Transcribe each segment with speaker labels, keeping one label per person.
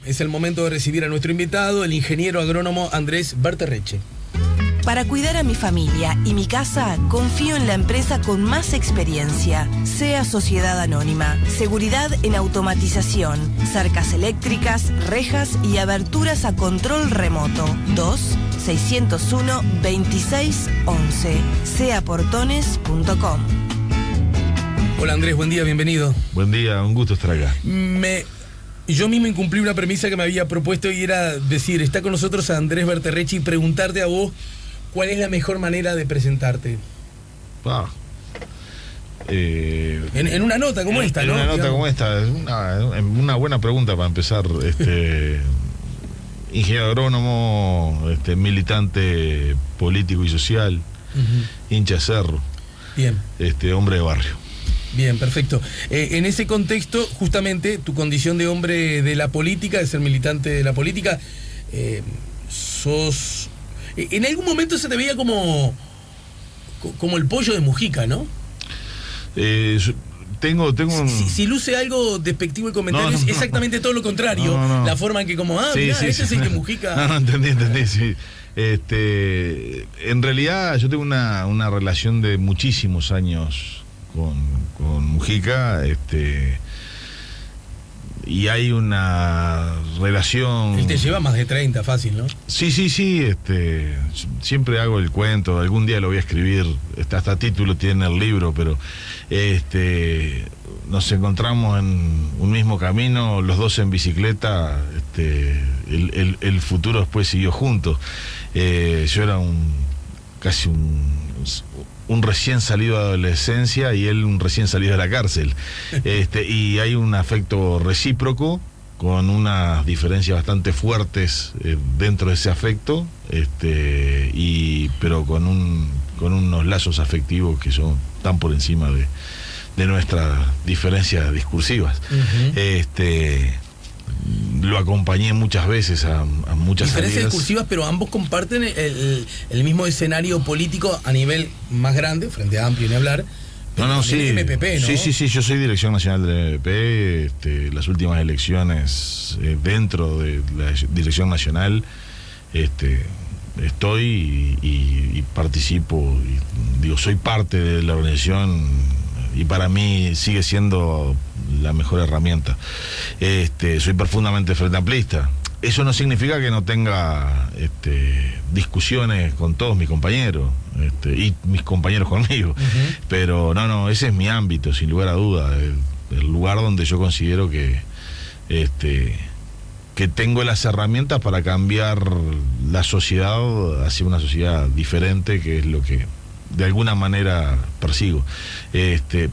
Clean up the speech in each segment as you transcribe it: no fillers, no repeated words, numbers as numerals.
Speaker 1: Es el momento de recibir a nuestro invitado, el ingeniero agrónomo Andrés Berterrecche.
Speaker 2: Para cuidar a mi familia y mi casa, confío en la empresa con más experiencia. SEA Sociedad Anónima. Seguridad en automatización, cercas eléctricas, rejas y aberturas a control remoto. 2-601-2611. seaportones.com.
Speaker 1: Hola Andrés, buen día, bienvenido.
Speaker 3: Buen día, un gusto estar acá.
Speaker 1: Yo mismo incumplí una premisa que me había propuesto y era decir, está con nosotros Andrés Berterrecche y preguntarte a vos cuál es la mejor manera de presentarte. En una nota como esta, ¿no?
Speaker 3: En una nota como esta, es una buena pregunta para empezar. Ingeniero agrónomo, militante político y social, hincha de Cerro.
Speaker 1: Bien.
Speaker 3: Hombre de barrio.
Speaker 1: Bien, perfecto. En ese contexto, justamente, tu condición de hombre de la política, de ser militante de la política, sos... En algún momento se te veía como el pollo de Mujica, ¿no?
Speaker 3: Tengo un...
Speaker 1: Si luce algo despectivo el comentario, es exactamente todo lo contrario.
Speaker 3: No.
Speaker 1: La forma en que ese es el que Mujica...
Speaker 3: No, entendí, sí. En realidad yo tengo una relación de muchísimos años con Mujica, y hay una relación...
Speaker 1: Él te lleva más de 30, fácil, ¿no?
Speaker 3: Sí, siempre hago el cuento, algún día lo voy a escribir, hasta título tiene el libro, pero nos encontramos en un mismo camino, los dos en bicicleta, el futuro después siguió juntos. Yo era casi un recién salido de adolescencia y él un recién salido de la cárcel. Y hay un afecto recíproco con unas diferencias bastante fuertes dentro de ese afecto, pero con unos lazos afectivos que son tan por encima de nuestras diferencias discursivas. Lo acompañé muchas veces a muchas
Speaker 1: diferencias
Speaker 3: salidas.
Speaker 1: discursivas, pero ambos comparten el mismo escenario político a nivel más grande, Frente Amplio ni hablar.
Speaker 3: Sí.
Speaker 1: MPP, ¿no?
Speaker 3: Sí, yo soy dirección nacional del MPP, las últimas elecciones dentro de la dirección nacional, estoy y participo, soy parte de la organización y para mí sigue siendo la mejor herramienta. Soy profundamente frente amplista. Eso no significa que no tenga discusiones con todos mis compañeros y mis compañeros conmigo. Pero no, ese es mi ámbito, sin lugar a duda, el lugar donde yo considero que tengo las herramientas para cambiar la sociedad hacia una sociedad diferente, que es lo que de alguna manera persigo.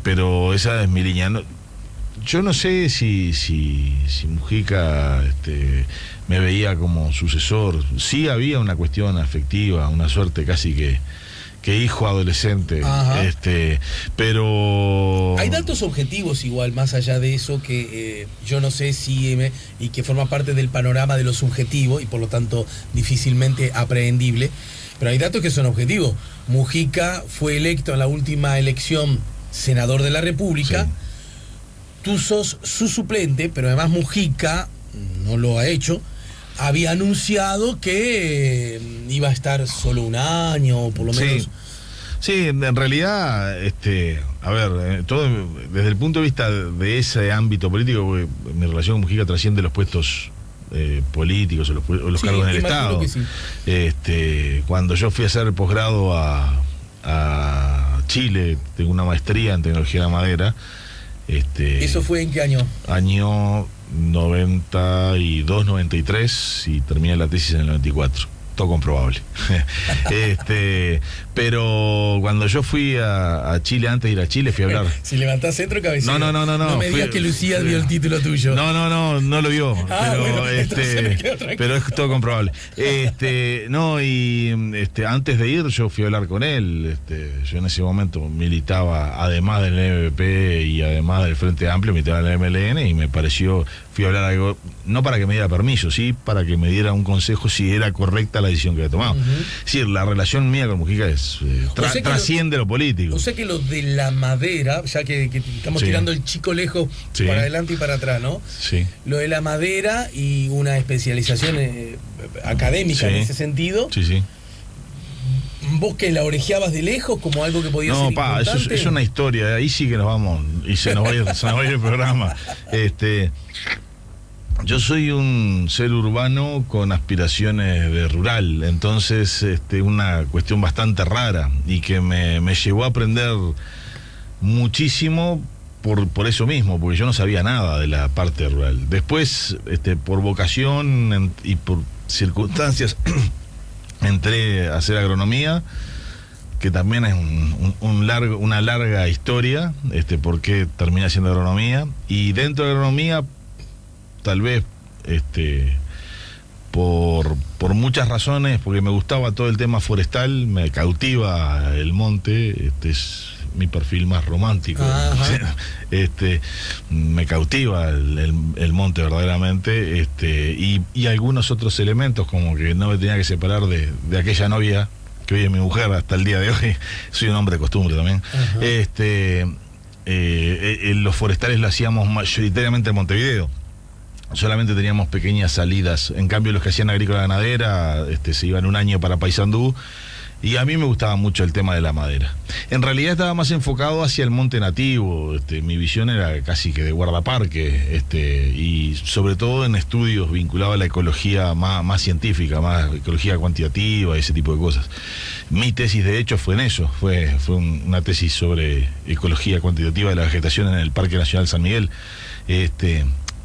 Speaker 3: Pero esa es mi línea. Yo no sé si Mujica me veía como sucesor. Sí había una cuestión afectiva, una suerte casi que hijo adolescente. Pero
Speaker 1: hay datos objetivos igual, más allá de eso, que yo no sé y que forma parte del panorama de lo subjetivo y por lo tanto difícilmente aprehendible, pero hay datos que son objetivos. Mujica fue electo en la última elección senador de la República. Sí. Tú sos su suplente, pero además Mujica no lo ha hecho. Había anunciado que iba a estar solo un año, o por lo menos.
Speaker 3: Sí, en realidad, todo desde el punto de vista de ese ámbito político, porque mi relación con Mujica trasciende los puestos políticos o los cargos en el Estado.
Speaker 1: Que sí.
Speaker 3: Cuando yo fui a hacer el posgrado a Chile, tengo una maestría en tecnología de la madera.
Speaker 1: ¿Eso fue en qué año?
Speaker 3: Año 92, 93 y terminé la tesis en el 94. Todo comprobable. Pero cuando yo fui a Chile, antes de ir a Chile, fui a hablar.
Speaker 1: Si levantás centro, cabecera.
Speaker 3: No.
Speaker 1: No me digas que Lucía vio el título tuyo.
Speaker 3: No lo vio. Pero es todo comprobable. Antes de ir, yo fui a hablar con él. Yo en ese momento militaba, además del MVP y además del Frente Amplio, militaba en el MLN y me pareció, fui a hablar algo, no para que me diera permiso, sí para que me diera un consejo si era correcta la la decisión que había tomado. Es decir, la relación mía con Mujica es trasciende lo político.
Speaker 1: O sea que lo de la madera, ya que estamos tirando el chico lejos para adelante y para atrás, ¿no?
Speaker 3: Sí.
Speaker 1: Lo de la madera y una especialización académica en ese sentido.
Speaker 3: Sí, sí.
Speaker 1: ¿Vos que la orejeabas de lejos como algo que podía ser importante?
Speaker 3: No, es una historia, ahí sí que nos vamos, y se nos va a ir el programa. Yo soy un ser urbano con aspiraciones de rural, entonces una cuestión bastante rara y que me llevó a aprender muchísimo por eso mismo, porque yo no sabía nada de la parte rural. Después, por vocación y por circunstancias, entré a hacer agronomía, que también es una larga historia, por qué terminé haciendo agronomía. Y dentro de agronomía, tal vez por muchas razones, porque me gustaba todo el tema forestal, me cautiva el monte, es mi perfil más romántico. Me cautiva el monte verdaderamente, y algunos otros elementos, como que no me tenía que separar de aquella novia que hoy es mi mujer hasta el día de hoy. Soy un hombre de costumbre también. Los forestales lo hacíamos mayoritariamente en Montevideo. Solamente teníamos pequeñas salidas. En cambio, los que hacían agrícola ganadera se iban un año para Paysandú. Y a mí me gustaba mucho el tema de la madera. En realidad estaba más enfocado hacia el monte nativo. Mi visión era casi que de guardaparque, y sobre todo en estudios vinculados a la ecología más científica, más ecología cuantitativa, ese tipo de cosas. Mi tesis, de hecho, fue en eso. Fue una tesis sobre ecología cuantitativa de la vegetación en el Parque Nacional San Miguel.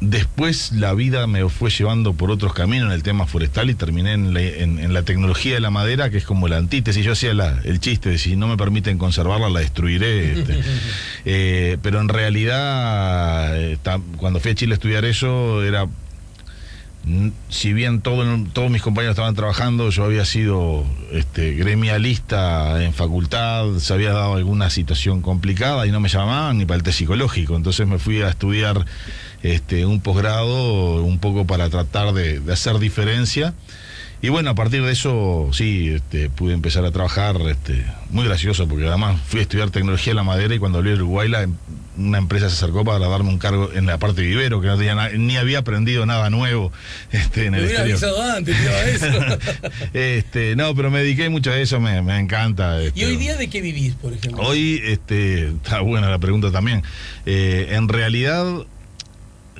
Speaker 3: Después la vida me fue llevando por otros caminos en el tema forestal y terminé en la tecnología de la madera, que es como la antítesis. Yo hacía el chiste de si no me permiten conservarla, la destruiré. Pero en realidad, cuando fui a Chile a estudiar eso, si bien todos mis compañeros estaban trabajando, yo había sido gremialista en facultad, se había dado alguna situación complicada y no me llamaban ni para el test psicológico. Entonces me fui a estudiar un posgrado, un poco para tratar de hacer diferencia. Y bueno, a partir de eso sí, pude empezar a trabajar, muy gracioso, porque además fui a estudiar tecnología de la madera y cuando volví a Uruguay una empresa se acercó para darme un cargo en la parte de vivero, que no tenía ni había aprendido nada nuevo en el exterior.
Speaker 1: Avisado antes, eso.
Speaker 3: No, pero me dediqué mucho a eso, me encanta.
Speaker 1: ¿Y hoy día de qué vivís, por ejemplo?
Speaker 3: Hoy, está buena la pregunta también. En realidad,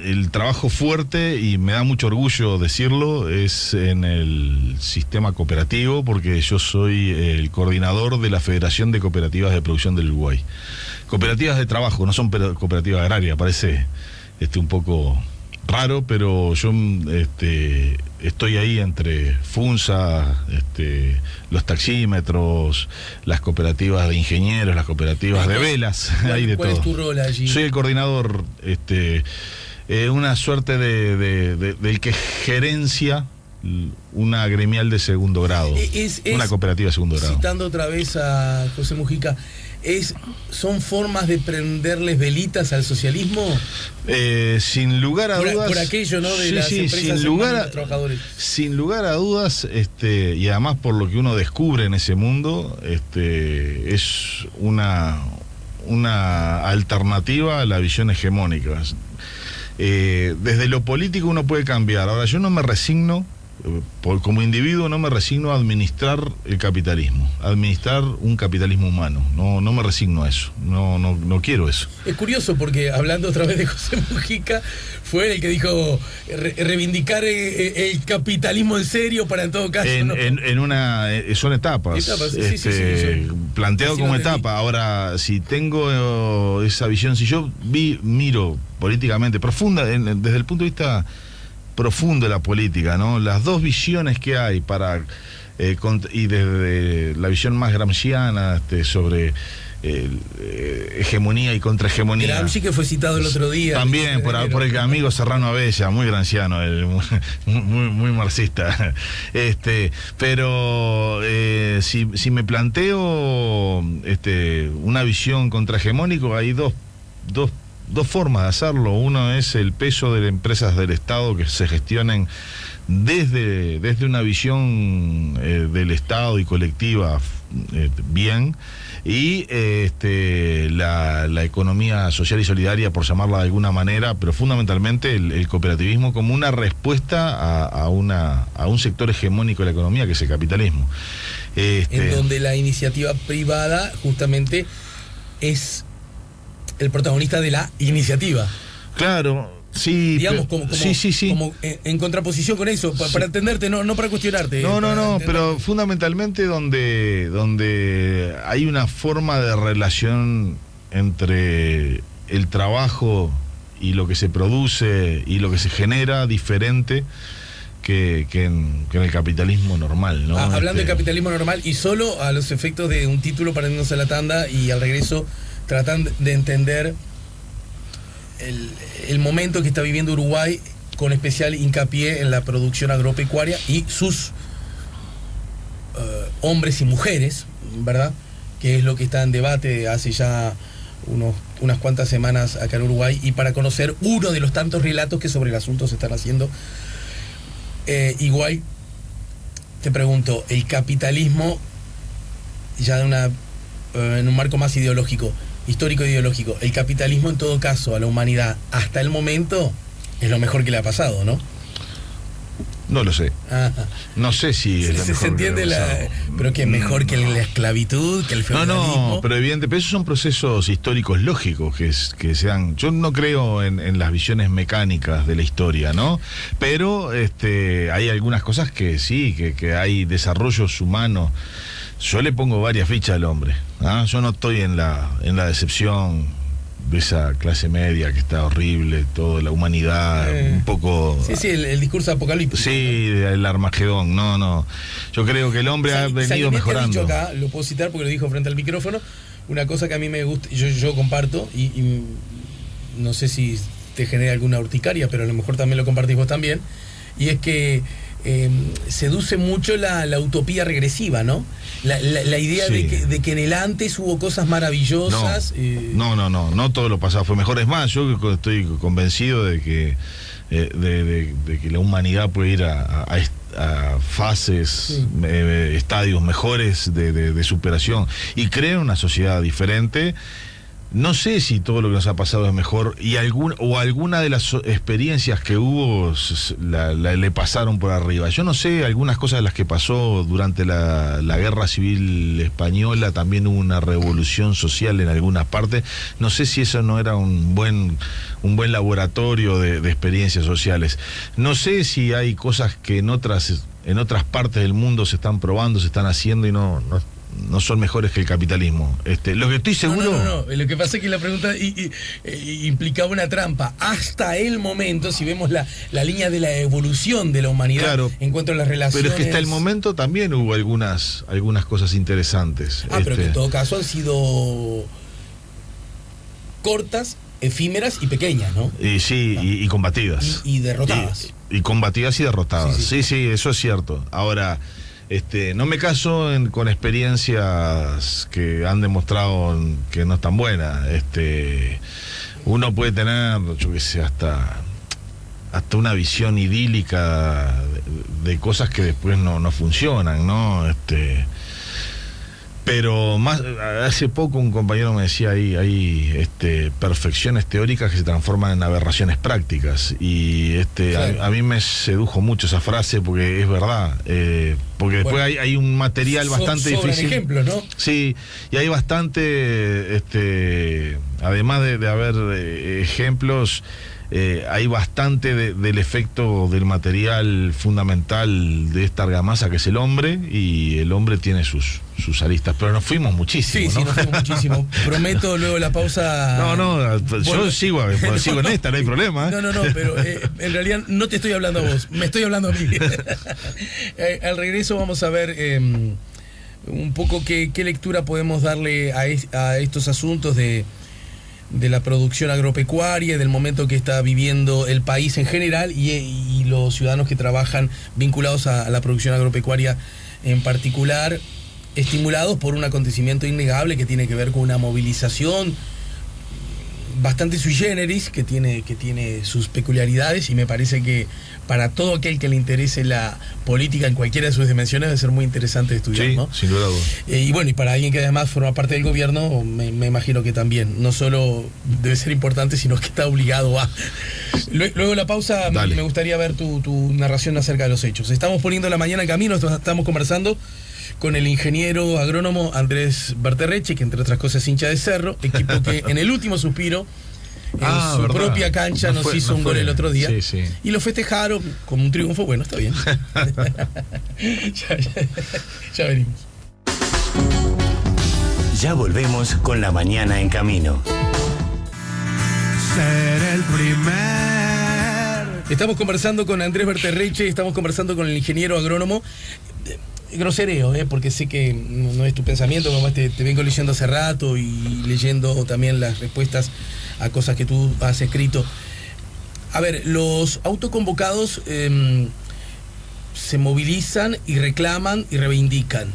Speaker 3: el trabajo fuerte, y me da mucho orgullo decirlo, es en el sistema cooperativo, porque yo soy el coordinador de la Federación de Cooperativas de Producción del Uruguay. Cooperativas de trabajo, no son cooperativas agrarias, parece un poco raro, pero yo estoy ahí entre FUNSA, los taxímetros, las cooperativas de ingenieros, las cooperativas de velas, hay de todo.
Speaker 1: ¿Cuál es tu rol allí?
Speaker 3: Soy el coordinador, una suerte del que gerencia una gremial de segundo grado, una cooperativa de segundo grado.
Speaker 1: Citando otra vez a José Mujica, ¿son formas de prenderles velitas al socialismo?
Speaker 3: Sin lugar a dudas.
Speaker 1: Por aquello, ¿no? De las empresas
Speaker 3: sin lugar
Speaker 1: los trabajadores.
Speaker 3: Sin lugar a dudas, y además por lo que uno descubre en ese mundo, es una alternativa a la visión hegemónica. Desde lo político uno puede cambiar. Ahora, yo no me resigno, como individuo no me resigno a administrar el capitalismo, a administrar un capitalismo humano. No me resigno a eso, no quiero eso.
Speaker 1: Es curioso porque, hablando otra vez de José Mujica, fue el que dijo reivindicar el capitalismo en serio, para en todo caso
Speaker 3: son etapas,
Speaker 1: sí.
Speaker 3: Planteado como etapa. Ahora, si tengo esa visión, si yo miro políticamente profunda, desde el punto de vista profundo de la política, ¿no? Las dos visiones que hay y desde la visión más gramsciana sobre hegemonía y contrahegemonía.
Speaker 1: Gramsci, que fue citado el otro día.
Speaker 3: También por el amigo Serrano Abella, muy gramsciano, muy marxista. Pero si me planteo una visión contrahegemónica, hay dos dos formas de hacerlo. Uno es el peso de las empresas del Estado que se gestionen desde una visión del Estado y colectiva bien, y la economía social y solidaria, por llamarla de alguna manera, pero fundamentalmente el cooperativismo como una respuesta a un sector hegemónico de la economía, que es el capitalismo.
Speaker 1: En donde la iniciativa privada justamente es el protagonista de la iniciativa.
Speaker 3: Claro. Sí,
Speaker 1: digamos,
Speaker 3: sí.
Speaker 1: Como en contraposición con eso, para entenderte, no para cuestionarte.
Speaker 3: No, pero fundamentalmente donde hay una forma de relación entre el trabajo y lo que se produce y lo que se genera diferente que en el capitalismo normal, ¿no?
Speaker 1: Hablando de capitalismo normal, y solo a los efectos de un título para irnos a la tanda, y al regreso tratan de entender el momento que está viviendo Uruguay, con especial hincapié en la producción agropecuaria y sus hombres y mujeres, ¿verdad? Que es lo que está en debate hace ya unas cuantas semanas acá en Uruguay, y para conocer uno de los tantos relatos que sobre el asunto se están haciendo. Igual te pregunto, el capitalismo, ya en un marco más ideológico, histórico ideológico, el capitalismo en todo caso a la humanidad hasta el momento es lo mejor que le ha pasado, ¿no?
Speaker 3: No lo sé.
Speaker 1: Ajá.
Speaker 3: No sé si es lo mejor.
Speaker 1: Se entiende pero que mejor que la esclavitud, que el feudalismo.
Speaker 3: No, pero evidente, pero esos son procesos históricos lógicos que se dan. Yo no creo en las visiones mecánicas de la historia, ¿no? Pero hay algunas cosas que sí, que hay desarrollos humanos. Yo le pongo varias fichas al hombre, ¿ah? Yo no estoy en la decepción de esa clase media que está horrible, toda la humanidad, un poco...
Speaker 1: Sí, el discurso apocalíptico.
Speaker 3: Sí, el Armagedón, no. Yo creo que el hombre ha venido mejorando.
Speaker 1: Dicho acá, lo puedo citar porque lo dijo frente al micrófono, una cosa que a mí me gusta, yo comparto, y no sé si te genera alguna urticaria, pero a lo mejor también lo compartís vos también, y es que seduce mucho la utopía regresiva, ¿no? La idea
Speaker 3: sí.
Speaker 1: de que en el antes hubo cosas maravillosas.
Speaker 3: No todo lo pasado fue mejor. Es más, yo estoy convencido de que la humanidad puede ir a fases, sí. Estadios mejores de superación, y crear una sociedad diferente. No sé si todo lo que nos ha pasado es mejor, y alguna de las experiencias que hubo le pasaron por arriba. Yo no sé, algunas cosas de las que pasó durante la Guerra Civil Española, también hubo una revolución social en algunas partes. No sé si eso no era un buen laboratorio de experiencias sociales. No sé si hay cosas que en otras partes del mundo se están probando, se están haciendo, y no son mejores que el capitalismo. Lo que estoy seguro...
Speaker 1: No. Lo que pasa es que la pregunta implicaba una trampa. Hasta el momento, si vemos la línea de la evolución de la humanidad, claro, en cuanto a las relaciones...
Speaker 3: Pero es que hasta el momento también hubo algunas cosas interesantes.
Speaker 1: Pero que en todo caso han sido cortas, efímeras y pequeñas, ¿no?
Speaker 3: Y sí, y combatidas.
Speaker 1: Y derrotadas.
Speaker 3: Y combatidas y derrotadas. Sí, eso es cierto. Ahora... no me caso con experiencias que han demostrado que no están buenas. Uno puede tener, yo qué sé, hasta una visión idílica de cosas que después no funcionan, ¿no? Pero hace poco un compañero me decía hay perfecciones teóricas que se transforman en aberraciones prácticas, y claro. a mí me sedujo mucho esa frase, porque es verdad, porque después hay un material bastante difícil.
Speaker 1: Ejemplos, ¿no?
Speaker 3: Sí, y hay bastante, además de haber ejemplos, hay bastante del efecto del material fundamental de esta argamasa que es el hombre, y el hombre tiene sus aristas, pero nos fuimos muchísimo,
Speaker 1: sí,
Speaker 3: ¿no?
Speaker 1: Nos fuimos muchísimo. Prometo luego la pausa...
Speaker 3: Yo sigo en esta, no hay problema.
Speaker 1: No, pero en realidad no te estoy hablando a vos, me estoy hablando a mí. Al regreso vamos a ver un poco qué lectura podemos darle a estos asuntos de la producción agropecuaria, del momento que está viviendo el país en general, y los ciudadanos que trabajan vinculados a la producción agropecuaria en particular, estimulados por un acontecimiento innegable que tiene que ver con una movilización bastante sui generis, que tiene sus peculiaridades, y me parece que para todo aquel que le interese la política en cualquiera de sus dimensiones debe ser muy interesante de estudiar,
Speaker 3: sí,
Speaker 1: ¿no?
Speaker 3: Sin duda.
Speaker 1: Y bueno, y para alguien que además forma parte del gobierno, me imagino que también, no solo debe ser importante, sino que está obligado a... Luego de la pausa,
Speaker 3: Dale.
Speaker 1: me gustaría ver tu narración acerca de los hechos. Estamos poniendo la mañana en camino, estamos conversando con el ingeniero agrónomo Andrés Berterreche, que entre otras cosas es hincha de Cerro, equipo que en el último suspiro, en su
Speaker 3: verdad.
Speaker 1: propia cancha,
Speaker 3: No
Speaker 1: nos
Speaker 3: fue,
Speaker 1: hizo
Speaker 3: no
Speaker 1: un gol
Speaker 3: fue.
Speaker 1: el otro día.
Speaker 3: Sí, sí.
Speaker 1: Y lo festejaron como un triunfo. Bueno, está bien. ya venimos.
Speaker 4: Ya volvemos con La Mañana en Camino.
Speaker 5: Ser el primer.
Speaker 1: Estamos conversando con Andrés Berterreche, estamos conversando con el ingeniero agrónomo. Grosereo, porque sé que no es tu pensamiento, como te vengo leyendo hace rato y leyendo también las respuestas a cosas que tú has escrito. A ver, los autoconvocados se movilizan y reclaman y reivindican.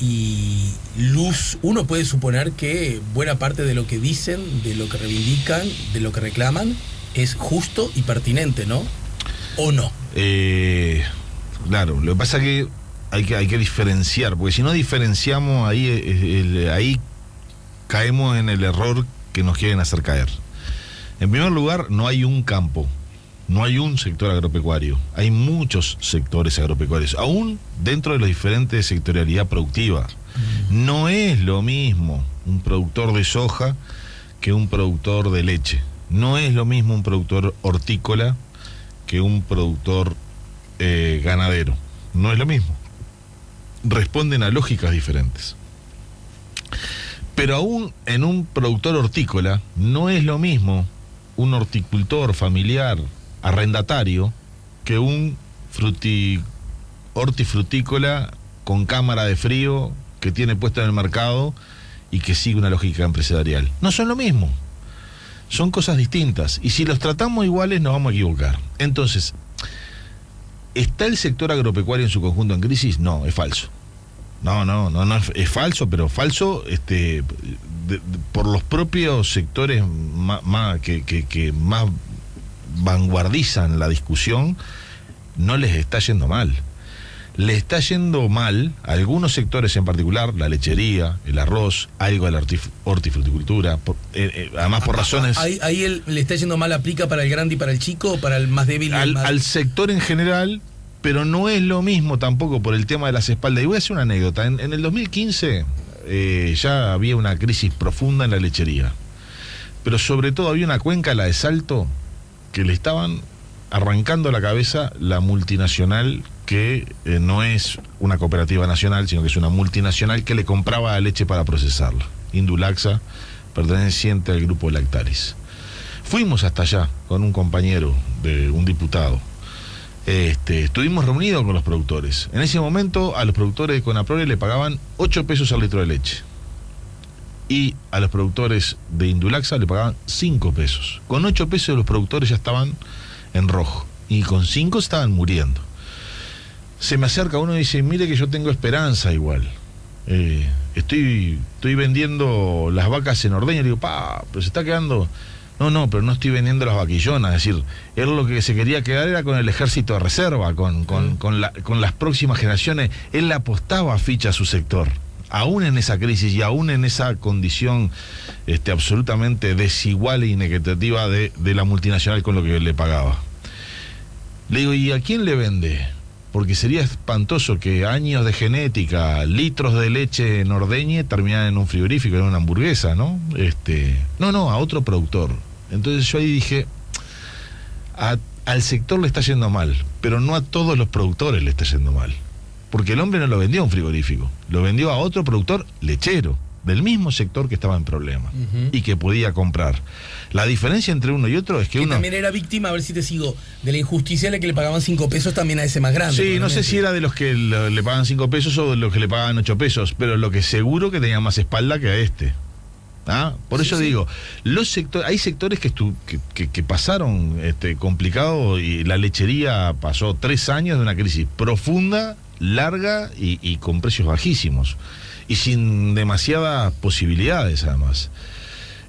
Speaker 1: Y uno puede suponer que buena parte de lo que dicen, de lo que reivindican, de lo que reclaman, es justo y pertinente, ¿no? ¿O no?
Speaker 3: Claro, lo que pasa es que hay que diferenciar, porque si no diferenciamos, ahí caemos en el error que nos quieren hacer caer. En primer lugar, no hay un campo, no hay un sector agropecuario, hay muchos sectores agropecuarios, aún dentro de la diferente sectorialidad productiva. No es lo mismo un productor de soja que un productor de leche, no es lo mismo un productor hortícola que un productor ganadero, no es lo mismo. Responden a lógicas diferentes. Pero aún en un productor hortícola no es lo mismo un horticultor familiar arrendatario que un hortifrutícola con cámara de frío que tiene puesto en el mercado y que sigue una lógica empresarial. No son lo mismo. Son cosas distintas. Y si los tratamos iguales nos vamos a equivocar. Entonces, ¿está el sector agropecuario en su conjunto en crisis? No, es falso. No, es falso, pero falso por los propios sectores que más vanguardizan la discusión. No les está yendo mal. Le está yendo mal a algunos sectores en particular, la lechería, el arroz, algo de la hortifruticultura, además por razones...
Speaker 1: ¿Ahí le está yendo mal aplica para el grande y para el chico, o para el más débil?
Speaker 3: Al sector en general, pero no es lo mismo tampoco por el tema de las espaldas. Y voy a hacer una anécdota. En el 2015 ya había una crisis profunda en la lechería, pero sobre todo había una cuenca, la de Salto, que le estaban arrancando la cabeza la multinacional que no es una cooperativa nacional, sino que es una multinacional que le compraba la leche para procesarla. Indulaxa, perteneciente al grupo Lactalis. Fuimos hasta allá con un compañero de un diputado. Estuvimos reunidos con los productores. En ese momento a los productores de Conaprole le pagaban 8 pesos al litro de leche. Y a los productores de Indulaxa le pagaban 5 pesos. Con 8 pesos los productores ya estaban en rojo. Y con 5 estaban muriendo. Se me acerca uno y dice, mire que yo tengo esperanza igual. Estoy vendiendo las vacas en ordeña. Le digo, pero se está quedando... No, pero no estoy vendiendo las vaquillonas. Es decir, él lo que se quería quedar era con el ejército de reserva, con las próximas generaciones. Él le apostaba ficha a su sector, aún en esa crisis y aún en esa condición absolutamente desigual e inequitativa de la multinacional con lo que le pagaba. Le digo, ¿y a quién le vende? Porque sería espantoso que años de genética, litros de leche en ordeñe terminaran en un frigorífico, en una hamburguesa, ¿no? No, a otro productor. Entonces yo ahí dije, al sector le está yendo mal, pero no a todos los productores le está yendo mal. Porque el hombre no lo vendió a un frigorífico, lo vendió a otro productor lechero, del mismo sector que estaba en problemas, y que podía comprar. La diferencia entre uno y otro es que uno...
Speaker 1: también era víctima, a ver si te sigo, de la injusticia a la que le pagaban 5 pesos también a ese más grande.
Speaker 3: Sí, no sé si era de los que le pagan 5 pesos o de los que le pagan 8 pesos, pero lo que seguro que tenía más espalda que a este. Por eso digo, hay sectores que pasaron complicado, y la lechería pasó 3 años de una crisis profunda, larga y con precios bajísimos y sin demasiadas posibilidades además.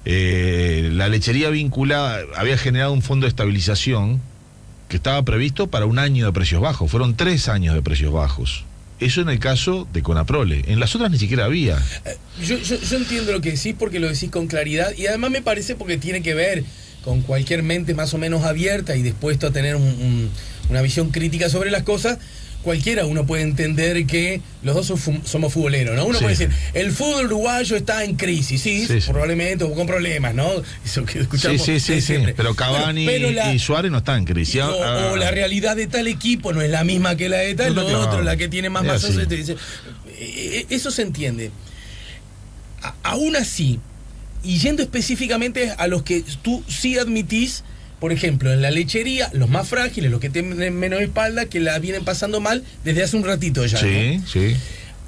Speaker 3: La lechería vinculada había generado un fondo de estabilización que estaba previsto para 1 año de precios bajos. Fueron 3 años de precios bajos. Eso en el caso de Conaprole. En las otras ni siquiera había.
Speaker 1: Yo entiendo lo que decís porque lo decís con claridad y además me parece porque tiene que ver con cualquier mente más o menos abierta y dispuesto a tener una visión crítica sobre las cosas. Cualquiera uno puede entender que los dos somos futboleros, ¿no? Uno puede decir, el fútbol uruguayo está en crisis, sí, probablemente, o con problemas, ¿no? Eso que escuchamos siempre.
Speaker 3: Pero Cavani y Suárez no están en crisis.
Speaker 1: O la realidad de tal equipo no es la misma que la de tal otro, la que tiene más masas. Eso se entiende. Aún así, y yendo específicamente a los que tú sí admitís, por ejemplo, en la lechería, los más frágiles, los que tienen menos espalda, que la vienen pasando mal desde hace un ratito ya.
Speaker 3: Sí,
Speaker 1: ¿no?
Speaker 3: sí.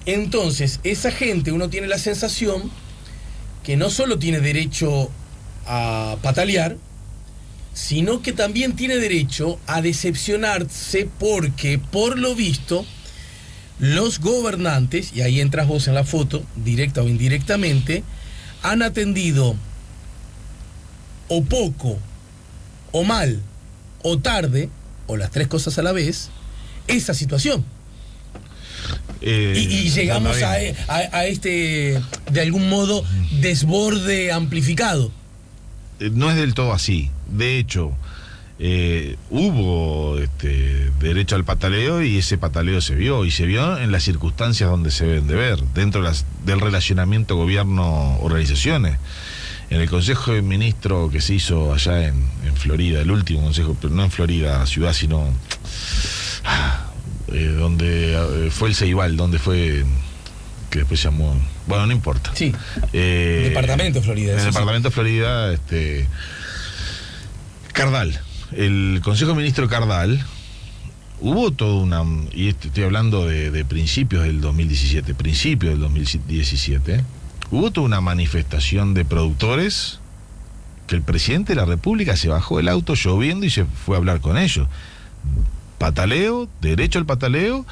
Speaker 1: Entonces, esa gente, uno tiene la sensación que no solo tiene derecho a patalear, sino que también tiene derecho a decepcionarse porque, por lo visto, los gobernantes, y ahí entras vos en la foto, directa o indirectamente, han atendido o poco, o mal, o tarde, o las 3 cosas a la vez, esa situación. Y llegamos a este, de algún modo, desborde amplificado.
Speaker 3: No es del todo así. De hecho, hubo derecho al pataleo y ese pataleo se vio en las circunstancias donde se deben de ver, dentro del relacionamiento gobierno-organizaciones. En el Consejo de Ministros que se hizo allá en Florida, el último consejo, pero no en Florida, ciudad, sino donde fue el Ceibal, donde fue, que después se llamó, bueno, no importa.
Speaker 1: Sí, Departamento Florida.
Speaker 3: En el Departamento Florida, Cardal, el Consejo de Ministros Cardal, hubo todo y estoy hablando de principios del 2017, hubo toda una manifestación de productores que el presidente de la República se bajó del auto lloviendo y se fue a hablar con ellos. Pataleo, derecho al pataleo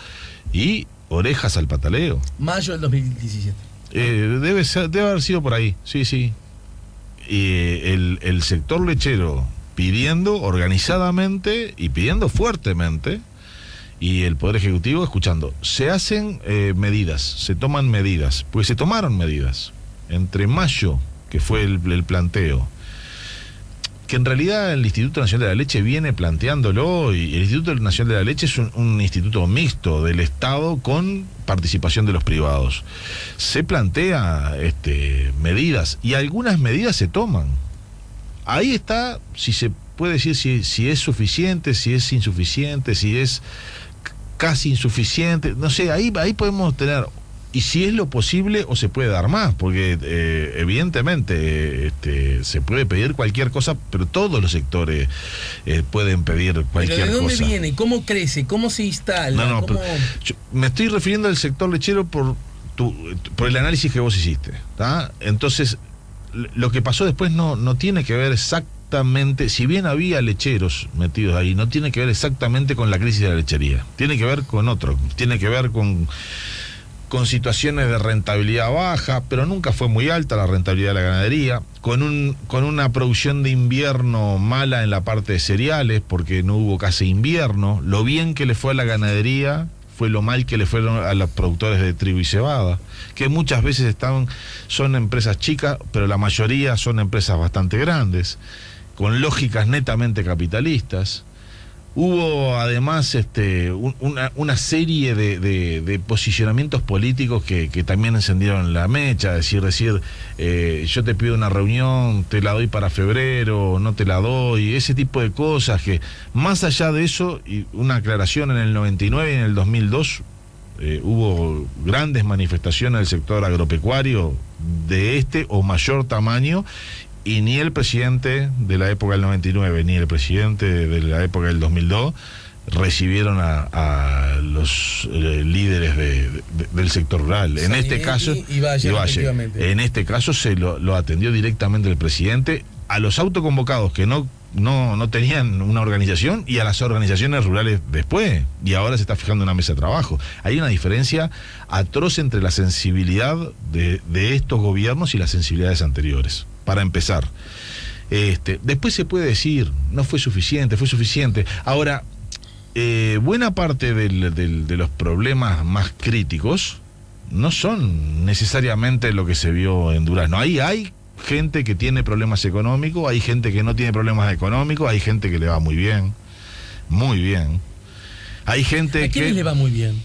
Speaker 3: y orejas al pataleo.
Speaker 1: Mayo del 2017.
Speaker 3: Debe haber sido por ahí, sí. El sector lechero pidiendo organizadamente y pidiendo fuertemente, y el Poder Ejecutivo escuchando. Se hacen medidas, se toman medidas, pues se tomaron medidas. Entre mayo, que fue el planteo, que en realidad el Instituto Nacional de la Leche viene planteándolo, y el Instituto Nacional de la Leche es un instituto mixto del Estado con participación de los privados. Se plantea medidas, y algunas medidas se toman. Ahí está, si se puede decir si es suficiente, si es insuficiente, si es casi insuficiente, no sé, ahí podemos tener, y si es lo posible o se puede dar más, porque evidentemente se puede pedir cualquier cosa, pero todos los sectores pueden pedir cualquier cosa.
Speaker 1: ¿Pero de dónde
Speaker 3: cosa.
Speaker 1: viene? ¿Cómo crece? ¿Cómo se instala?
Speaker 3: No,
Speaker 1: ¿Cómo...
Speaker 3: yo me estoy refiriendo al sector lechero por el análisis que vos hiciste, ¿tá? Entonces, lo que pasó después no tiene que ver exactamente, si bien había lecheros metidos ahí, no tiene que ver exactamente con la crisis de la lechería, tiene que ver con otro, tiene que ver con situaciones de rentabilidad baja, pero nunca fue muy alta la rentabilidad de la ganadería, con una producción de invierno mala en la parte de cereales, porque no hubo casi invierno. Lo bien que le fue a la ganadería fue lo mal que le fueron a los productores de trigo y cebada, que muchas veces son empresas chicas, pero la mayoría son empresas bastante grandes, con lógicas netamente capitalistas. Hubo además una serie de posicionamientos políticos que también encendieron la mecha, decir, yo te pido una reunión, te la doy para febrero, no te la doy, ese tipo de cosas que, más allá de eso, y una aclaración, en el 99 y en el 2002 hubo grandes manifestaciones del sector agropecuario de o mayor tamaño, y ni el presidente de la época del 99 ni el presidente de la época del 2002 recibieron a los líderes del sector rural. En este caso, en este caso se lo atendió directamente el presidente a los autoconvocados que no tenían una organización, y a las organizaciones rurales después, y ahora se está fijando una mesa de trabajo. Hay una diferencia atroz entre la sensibilidad de estos gobiernos y las sensibilidades anteriores. para empezar. Después se puede decir, no fue suficiente, fue suficiente. Ahora, buena parte de los problemas más críticos no son necesariamente lo que se vio en Durazno. Ahí hay gente que tiene problemas económicos, hay gente que no tiene problemas económicos, hay gente que le va muy bien, muy bien. Hay gente
Speaker 1: ¿A quiénes le va muy bien?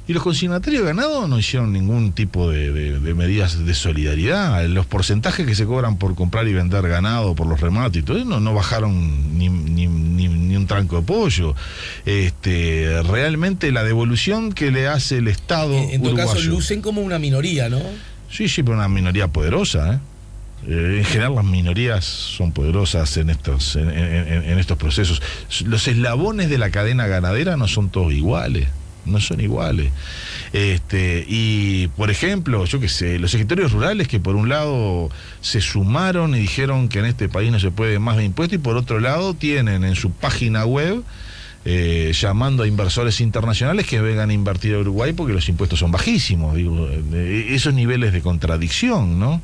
Speaker 3: Y los consignatarios de ganado no hicieron ningún tipo de medidas de solidaridad. Los porcentajes que se cobran por comprar y vender ganado, por los remates y todo eso, no bajaron ni un tranco de pollo. Realmente la devolución que le hace el Estado
Speaker 1: en todo
Speaker 3: uruguayo,
Speaker 1: caso lucen como una minoría, ¿no?
Speaker 3: Sí, pero una minoría poderosa, en general las minorías son poderosas en estos procesos. Los eslabones de la cadena ganadera no son todos iguales. No son iguales. Y por ejemplo, yo qué sé, los sectores rurales que por un lado se sumaron y dijeron que en este país no se puede más de impuestos, y por otro lado tienen en su página web llamando a inversores internacionales que vengan a invertir a Uruguay porque los impuestos son bajísimos. Digo, esos niveles de contradicción, ¿no?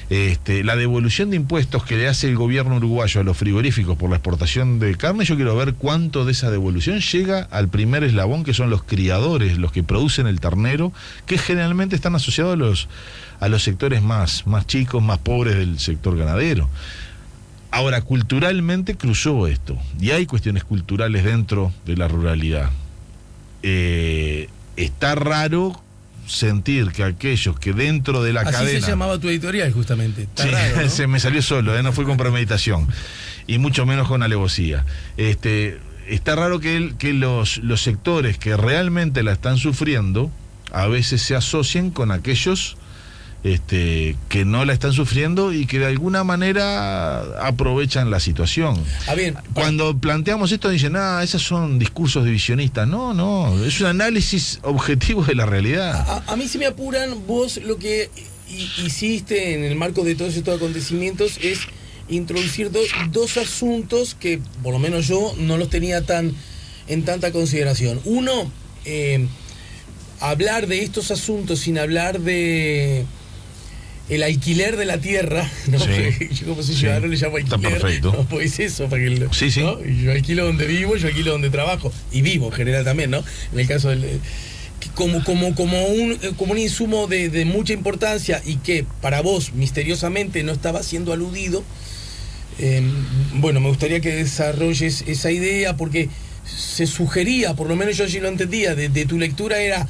Speaker 3: La devolución de impuestos que le hace el gobierno uruguayo a los frigoríficos por la exportación de carne, yo quiero ver cuánto de esa devolución llega al primer eslabón, que son los criadores, los que producen el ternero, que generalmente están asociados a los sectores más chicos, más pobres del sector ganadero. Ahora, culturalmente cruzó esto, y hay cuestiones culturales dentro de la ruralidad. Está raro sentir que aquellos que dentro de la cadena...
Speaker 1: Así se llamaba tu editorial, justamente. Está
Speaker 3: sí,
Speaker 1: raro, ¿no?
Speaker 3: Se me salió solo, no fue con premeditación, y mucho menos con alevosía. Está raro que los sectores que realmente la están sufriendo a veces se asocien con aquellos que no la están sufriendo y que de alguna manera aprovechan la situación. Cuando planteamos esto dicen, esos son discursos divisionistas. No, es un análisis objetivo de la realidad.
Speaker 1: A mí, si me apuran, vos lo que hiciste en el marco de todos estos acontecimientos es introducir dos asuntos que por lo menos yo no los tenía en tanta consideración. Uno, hablar de estos asuntos sin hablar de el alquiler de la tierra, ¿no?
Speaker 3: Sí.
Speaker 1: Yo como soy ciudadano le llamo alquiler.
Speaker 3: Está perfecto.
Speaker 1: No, pues eso, para que
Speaker 3: sí.
Speaker 1: ¿no? Yo alquilo donde vivo, yo alquilo donde trabajo, y vivo en general también, ¿no? En el caso del como un insumo de mucha importancia y que para vos misteriosamente no estaba siendo aludido. Bueno, me gustaría que desarrolles esa idea, porque se sugería, por lo menos yo allí lo entendía, de tu lectura era,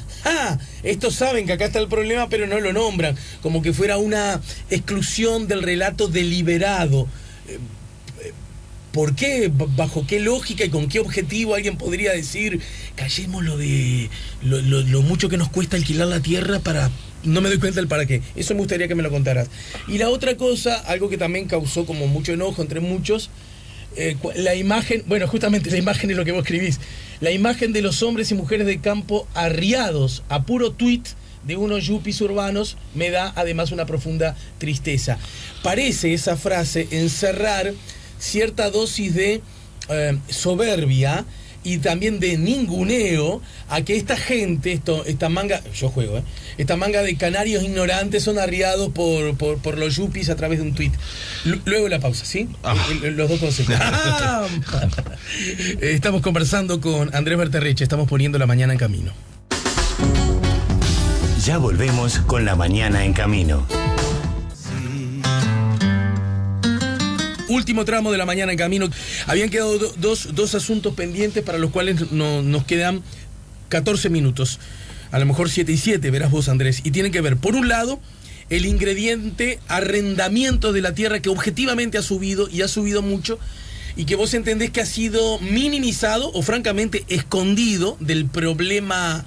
Speaker 1: estos saben que acá está el problema pero no lo nombran, como que fuera una exclusión del relato deliberado. ¿Por qué? ¿Bajo qué lógica y con qué objetivo alguien podría decir, callemos lo de lo mucho que nos cuesta alquilar la tierra para... No me doy cuenta del para qué. Eso me gustaría que me lo contaras. Y la otra cosa, algo que también causó como mucho enojo entre muchos, la imagen, bueno, justamente la imagen es lo que vos escribís, la imagen de los hombres y mujeres de campo arriados a puro tuit de unos yuppies urbanos me da además una profunda tristeza. Parece esa frase encerrar cierta dosis de soberbia y también de ninguneo a que esta gente, esta manga, yo juego, esta manga de canarios ignorantes son arriados por los yuppies a través de un tuit. Luego la pausa, ¿sí? Los dos conceptos. Estamos conversando con Andrés Berterreche, estamos poniendo la mañana en camino.
Speaker 4: Ya volvemos con la mañana en camino.
Speaker 1: Último tramo de la mañana en camino. Habían quedado dos asuntos pendientes para los cuales nos quedan 14 minutos. A lo mejor 7 y 7, verás vos, Andrés. Y tienen que ver, por un lado, el ingrediente arrendamiento de la tierra, que objetivamente ha subido, y ha subido mucho, y que vos entendés que ha sido minimizado o francamente escondido del problema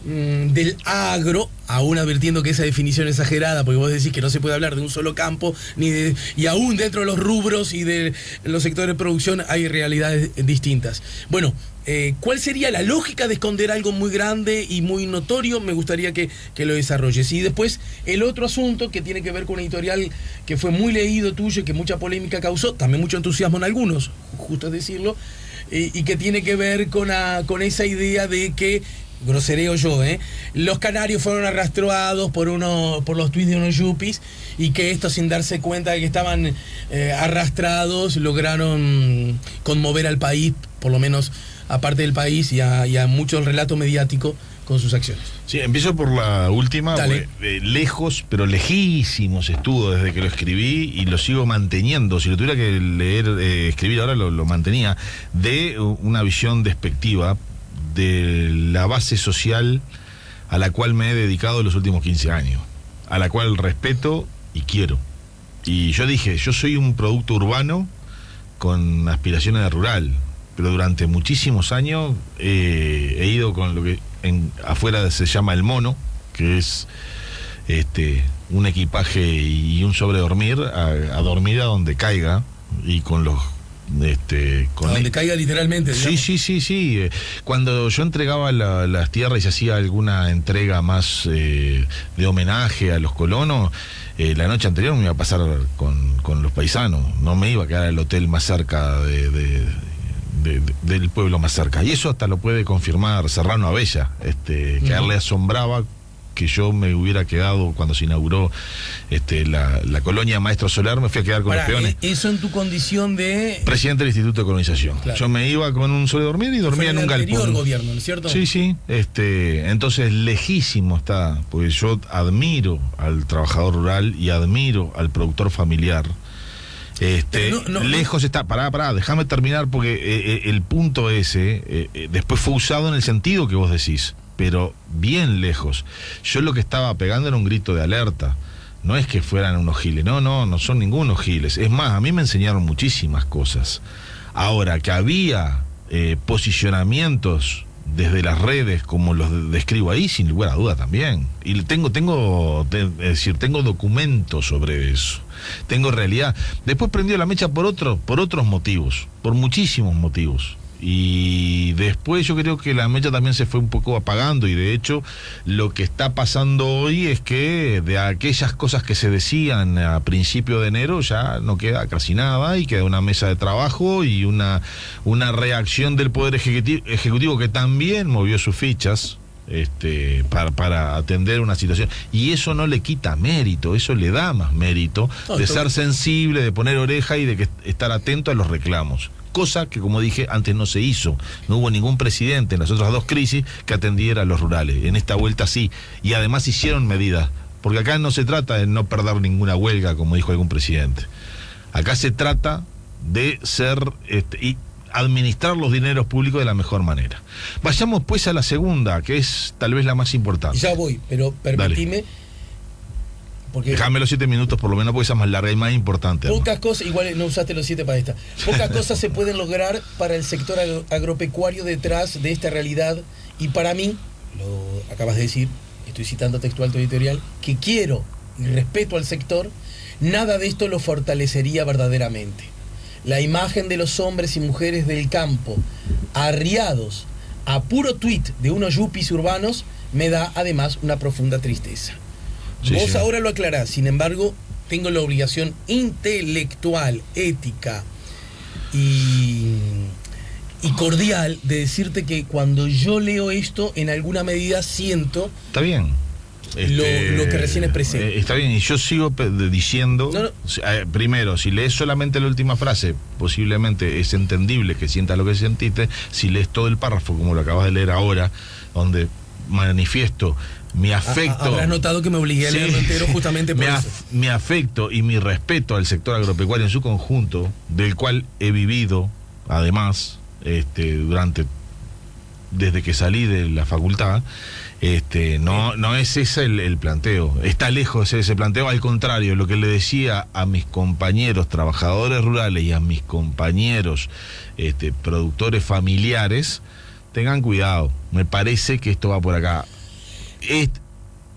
Speaker 1: del agro, aún advirtiendo que esa definición es exagerada, porque vos decís que no se puede hablar de un solo campo, y aún dentro de los rubros y de los sectores de producción hay realidades distintas. Bueno, ¿cuál sería la lógica de esconder algo muy grande y muy notorio? Me gustaría que lo desarrolles. Y después el otro asunto que tiene que ver con un editorial que fue muy leído tuyo y que mucha polémica causó, también mucho entusiasmo en algunos, justo decirlo, y que tiene que ver con esa idea de que grosereo yo, los canarios fueron arrastrados por los tweets de unos yuppies, y que estos, sin darse cuenta de que estaban arrastrados, lograron conmover al país, por lo menos aparte del país, y a mucho relato mediático con sus acciones.
Speaker 3: Sí, empiezo por la última. Lejos, pero lejísimos estuvo desde que lo escribí, y lo sigo manteniendo. Si lo tuviera que leer, escribir ahora, lo mantenía, de una visión despectiva de la base social a la cual me he dedicado los últimos 15 años, a la cual respeto y quiero. Y yo dije, yo soy un producto urbano con aspiraciones de rural, pero durante muchísimos años he ido con lo que afuera se llama el mono, que es un equipaje y un sobredormir, a dormir a donde caiga, y con los
Speaker 1: con donde caiga literalmente, digamos.
Speaker 3: Sí. Cuando yo entregaba las tierras y se hacía alguna entrega más de homenaje a los colonos, la noche anterior me iba a pasar con los paisanos, no me iba a quedar al hotel más cerca del pueblo más cerca. Y eso hasta lo puede confirmar Serrano Abella, que a él le asombraba que yo me hubiera quedado cuando se inauguró la colonia Maestro Solar. Me fui a quedar con los peones.
Speaker 1: Eso en tu condición de
Speaker 3: presidente del Instituto de Colonización.
Speaker 1: Claro.
Speaker 3: Yo me iba con un sobredormir y dormía en un galpón.
Speaker 1: Fue el anterior gobierno, ¿no es cierto?
Speaker 3: Sí. Entonces lejísimo está, porque yo admiro al trabajador rural y admiro al productor familiar. Lejos está, pará, déjame terminar, porque el punto ese después fue usado en el sentido que vos decís, pero bien lejos. Yo lo que estaba pegando era un grito de alerta. No es que fueran unos giles, no son ningunos giles. Es más, a mí me enseñaron muchísimas cosas. Ahora, que había posicionamientos desde las redes como los describo ahí, sin lugar a duda también. Y tengo documentos sobre eso. Tengo realidad. Después prendió la mecha por otros motivos, por muchísimos motivos. Y después yo creo que la mecha también se fue un poco apagando, y de hecho lo que está pasando hoy es que de aquellas cosas que se decían a principio de enero ya no queda casi nada, y queda una mesa de trabajo y una reacción del Poder Ejecutivo que también movió sus fichas para atender una situación, y eso no le quita mérito, eso le da más mérito de ser sensible, de poner oreja y de estar atento a los reclamos. Cosa que, como dije, antes no se hizo. No hubo ningún presidente en las otras dos crisis que atendiera a los rurales. En esta vuelta sí. Y además hicieron medidas. Porque acá no se trata de no perder ninguna huelga, como dijo algún presidente. Acá se trata de y administrar los dineros públicos de la mejor manera. Vayamos pues a la segunda, que es tal vez la más importante.
Speaker 1: Ya voy, pero permitime. Porque
Speaker 3: déjame los 7 minutos por lo menos, porque esa es más larga y más importante.
Speaker 1: Pocas cosas, igual no usaste los 7 para esta. Pocas cosas se pueden lograr para el sector agropecuario detrás de esta realidad. Y para mí, lo acabas de decir, estoy citando textual tu editorial, que quiero y respeto al sector, nada de esto lo fortalecería verdaderamente. La imagen de los hombres y mujeres del campo, arriados a puro tuit de unos yuppies urbanos, me da además una profunda tristeza. Vos ahora lo aclarás, sin embargo, tengo la obligación intelectual, ética y cordial de decirte que cuando yo leo esto, en alguna medida siento...
Speaker 3: Está bien.
Speaker 1: Lo que recién expresé.
Speaker 3: Está bien, y yo sigo diciendo, primero, si lees solamente la última frase, posiblemente es entendible que sientas lo que sentiste. Si lees todo el párrafo, como lo acabas de leer ahora, donde manifiesto mi afecto...
Speaker 1: Habrás notado que me obligué a leerlo entero justamente por eso.
Speaker 3: Mi afecto y mi respeto al sector agropecuario en su conjunto, del cual he vivido, además, desde que salí de la facultad, no es ese el planteo. Está lejos ese planteo. Al contrario, lo que le decía a mis compañeros trabajadores rurales y a mis compañeros productores familiares, tengan cuidado. Me parece que esto va por acá.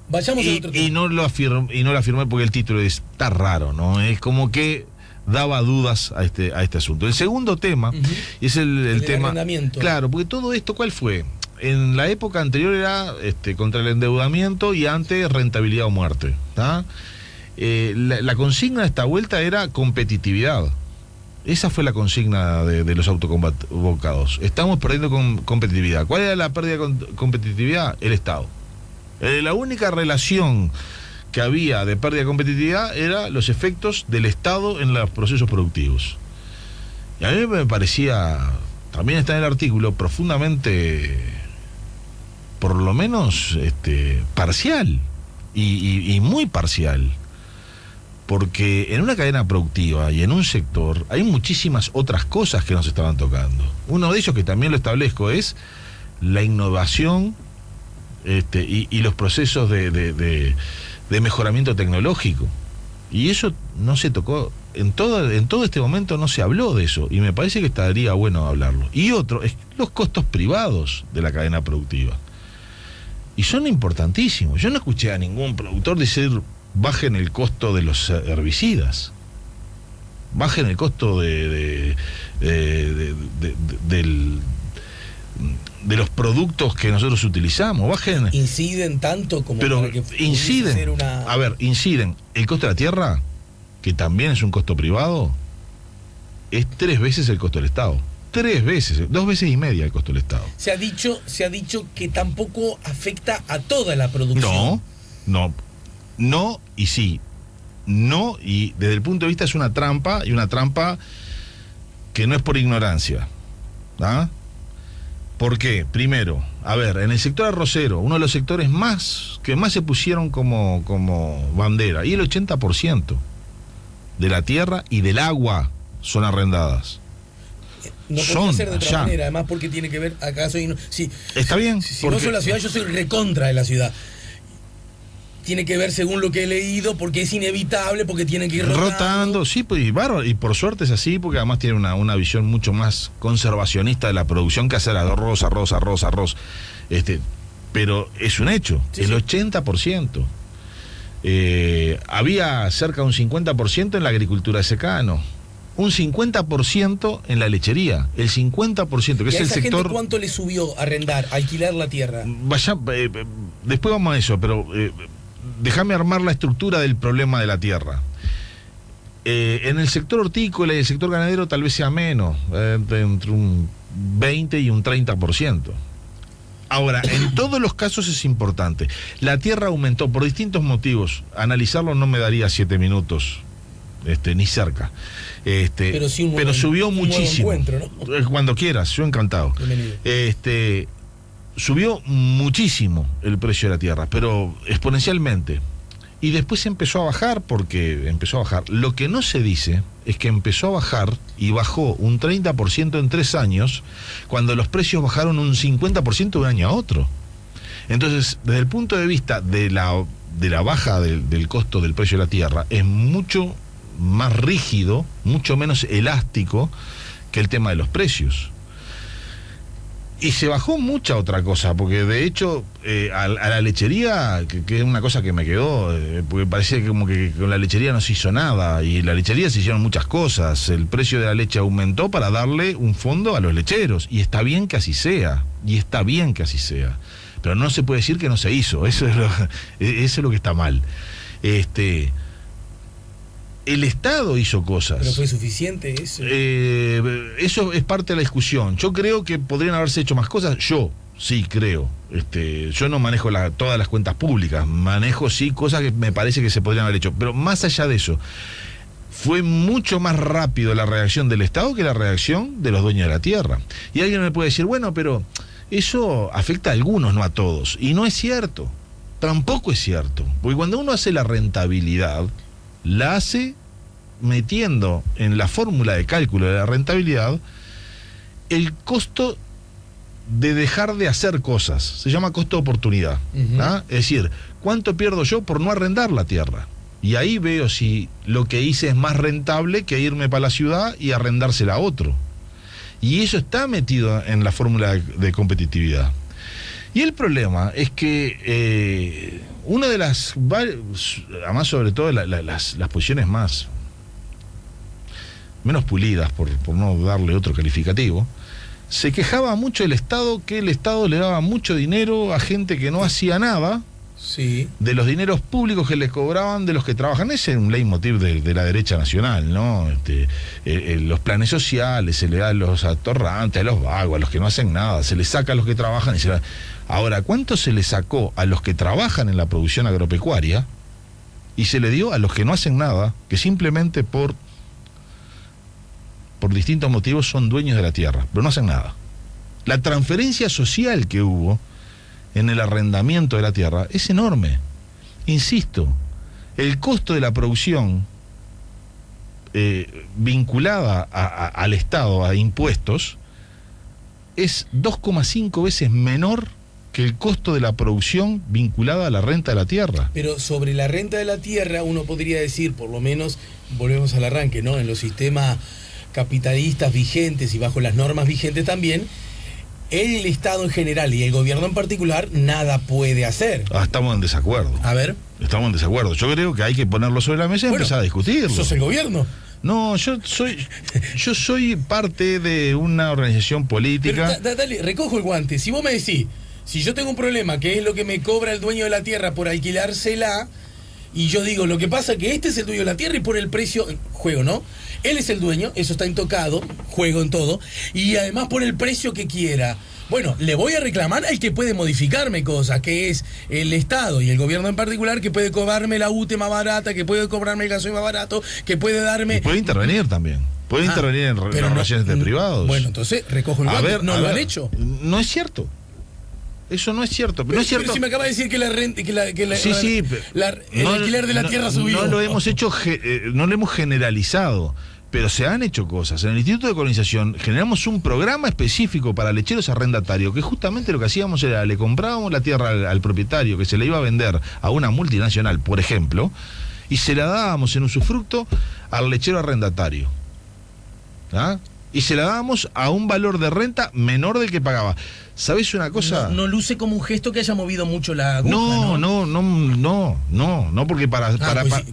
Speaker 1: Vayamos a otro tema.
Speaker 3: Y no lo afirmé porque el título está raro, ¿no? Es como que daba dudas a este asunto. El segundo tema es el tema...
Speaker 1: arrendamiento.
Speaker 3: Claro, porque todo esto, ¿cuál fue? En la época anterior era contra el endeudamiento, y antes rentabilidad o muerte, ¿tá? La consigna de esta vuelta era competitividad. Esa fue la consigna de los autoconvocados. Estamos perdiendo competitividad. ¿Cuál era la pérdida de competitividad? El Estado. La única relación que había de pérdida de competitividad era los efectos del Estado en los procesos productivos. Y a mí me parecía, también está en el artículo, profundamente, por lo menos, parcial y muy parcial. Porque en una cadena productiva y en un sector hay muchísimas otras cosas que nos estaban tocando. Uno de ellos, que también lo establezco, es la innovación y los procesos de mejoramiento tecnológico. Y eso no se tocó, en todo este momento no se habló de eso, y me parece que estaría bueno hablarlo. Y otro es los costos privados de la cadena productiva. Y son importantísimos. Yo no escuché a ningún productor decir: bajen el costo de los herbicidas, bajen el costo de los productos que nosotros utilizamos, bajen.
Speaker 1: Inciden tanto como
Speaker 3: pero
Speaker 1: para que
Speaker 3: inciden
Speaker 1: ser una...
Speaker 3: A ver, inciden. El costo de la tierra, que también es un costo privado, es 3 veces el costo del Estado. 3 veces, 2 veces y media el costo del Estado.
Speaker 1: Se ha dicho que tampoco afecta a toda la producción.
Speaker 3: No y sí. No, y desde el punto de vista es una trampa, y una trampa que no es por ignorancia. ¿Ah? ¿Por qué? Primero, a ver, en el sector arrocero, uno de los sectores que más se pusieron como bandera, y el 80% de la tierra y del agua son arrendadas.
Speaker 1: No podría ser de otra manera, además, porque tiene que ver, acaso
Speaker 3: está bien.
Speaker 1: Si no soy la ciudad, yo soy recontra de la ciudad. Tiene que ver, según lo que he leído, porque es inevitable, porque tienen que ir rotando.
Speaker 3: Sí, pues, y por suerte es así, porque además tiene una visión mucho más conservacionista de la producción que hacer arroz. Pero es un hecho, sí, el 80%. Había cerca de un 50% en la agricultura de secano, un 50% en la lechería, el 50%, que es el sector.
Speaker 1: Gente, ¿cuánto le subió a arrendar, a alquilar la tierra?
Speaker 3: Después vamos a eso, pero déjame armar la estructura del problema de la tierra. En el sector hortícola y el sector ganadero tal vez sea menos, entre un 20 y un 30%. Ahora, en todos los casos es importante. La tierra aumentó por distintos motivos. Analizarlo no me daría 7 minutos, ni cerca.
Speaker 1: Pero sí
Speaker 3: pero subió muchísimo.
Speaker 1: Encuentro, ¿no?
Speaker 3: Cuando quieras, yo encantado.
Speaker 1: Bienvenido.
Speaker 3: Subió muchísimo el precio de la tierra, pero exponencialmente. Y después empezó a bajar, porque empezó a bajar. Lo que no se dice es que empezó a bajar y bajó un 30% en 3 años, cuando los precios bajaron un 50% de un año a otro. Entonces, desde el punto de vista de la baja del costo del precio de la tierra, es mucho más rígido, mucho menos elástico que el tema de los precios. Y se bajó mucha otra cosa, porque de hecho a la lechería, que es una cosa que me quedó, porque parece como que con la lechería no se hizo nada, y la lechería se hicieron muchas cosas. El precio de la leche aumentó para darle un fondo a los lecheros, y está bien que así sea, pero no se puede decir que no se hizo. Eso es lo que está mal. El Estado hizo cosas.
Speaker 1: ¿Pero fue suficiente eso?
Speaker 3: Eso es parte de la discusión. Yo creo que podrían haberse hecho más cosas. Yo sí creo. Yo no manejo todas las cuentas públicas. Manejo sí cosas que me parece que se podrían haber hecho. Pero más allá de eso, fue mucho más rápido la reacción del Estado que la reacción de los dueños de la tierra. Y alguien me puede decir, bueno, pero eso afecta a algunos, no a todos. Y no es cierto. Tampoco es cierto. Porque cuando uno hace la rentabilidad, la hace metiendo en la fórmula de cálculo de la rentabilidad el costo de dejar de hacer cosas. Se llama costo de oportunidad. Es decir, ¿cuánto pierdo yo por no arrendar la tierra? Y ahí veo si lo que hice es más rentable que irme para la ciudad y arrendársela a otro. Y eso está metido en la fórmula de competitividad. Y el problema es que una de las, además sobre todo las posiciones menos pulidas, por no darle otro calificativo, se quejaba mucho del Estado, que el Estado le daba mucho dinero a gente que no hacía nada,
Speaker 1: Sí.
Speaker 3: de los dineros públicos que les cobraban de los que trabajan. Ese es un leitmotiv de la derecha nacional, ¿no? Los planes sociales, se le da a los atorrantes, a los vagos, a los que no hacen nada, se les saca a los que trabajan y se le da. Ahora, ¿cuánto se le sacó a los que trabajan en la producción agropecuaria y se le dio a los que no hacen nada, que simplemente por distintos motivos son dueños de la tierra, pero no hacen nada? La transferencia social que hubo en el arrendamiento de la tierra es enorme. Insisto, el costo de la producción vinculada al Estado, a impuestos, es 2,5 veces menor que el costo de la producción vinculada a la renta de la tierra.
Speaker 1: Pero sobre la renta de la tierra uno podría decir, por lo menos, volvemos al arranque, ¿no? En los sistemas capitalistas vigentes y bajo las normas vigentes también, el Estado en general y el gobierno en particular nada puede hacer.
Speaker 3: Estamos en desacuerdo.
Speaker 1: A ver.
Speaker 3: Estamos en desacuerdo. Yo creo que hay que ponerlo sobre la mesa y empezar a discutirlo.
Speaker 1: ¿Sos el gobierno?
Speaker 3: No, yo soy parte de una organización política.
Speaker 1: Pero, dale, recojo el guante. Si vos me decís, si yo tengo un problema, que es lo que me cobra el dueño de la tierra por alquilársela, y yo digo, lo que pasa es que este es el dueño de la tierra y por el precio, juego, ¿no? Él es el dueño, eso está intocado, juego en todo, y además por el precio que quiera. Bueno, le voy a reclamar al que puede modificarme cosas, que es el Estado y el gobierno en particular, que puede cobrarme la UTE más barata, que puede cobrarme el gasoil más barato, que puede darme...
Speaker 3: Y puede intervenir también. Puede intervenir en relaciones de privados.
Speaker 1: Bueno, entonces recojo el guante. ¿No lo han hecho?
Speaker 3: No es cierto. Eso no es cierto. Pero no es cierto.
Speaker 1: Pero si me acaba de decir que la renta,
Speaker 3: Sí,
Speaker 1: el alquiler de la tierra subió.
Speaker 3: No lo hemos hecho, no lo hemos generalizado, pero se han hecho cosas. En el Instituto de Colonización generamos un programa específico para lecheros arrendatarios, que justamente lo que hacíamos era, le comprábamos la tierra al propietario que se la iba a vender a una multinacional, por ejemplo, y se la dábamos en usufructo al lechero arrendatario. ¿Ah? Y se la dábamos a un valor de renta menor del que pagaba. ¿Sabés una cosa?
Speaker 1: No luce como un gesto que haya movido mucho la aguja,
Speaker 3: no, porque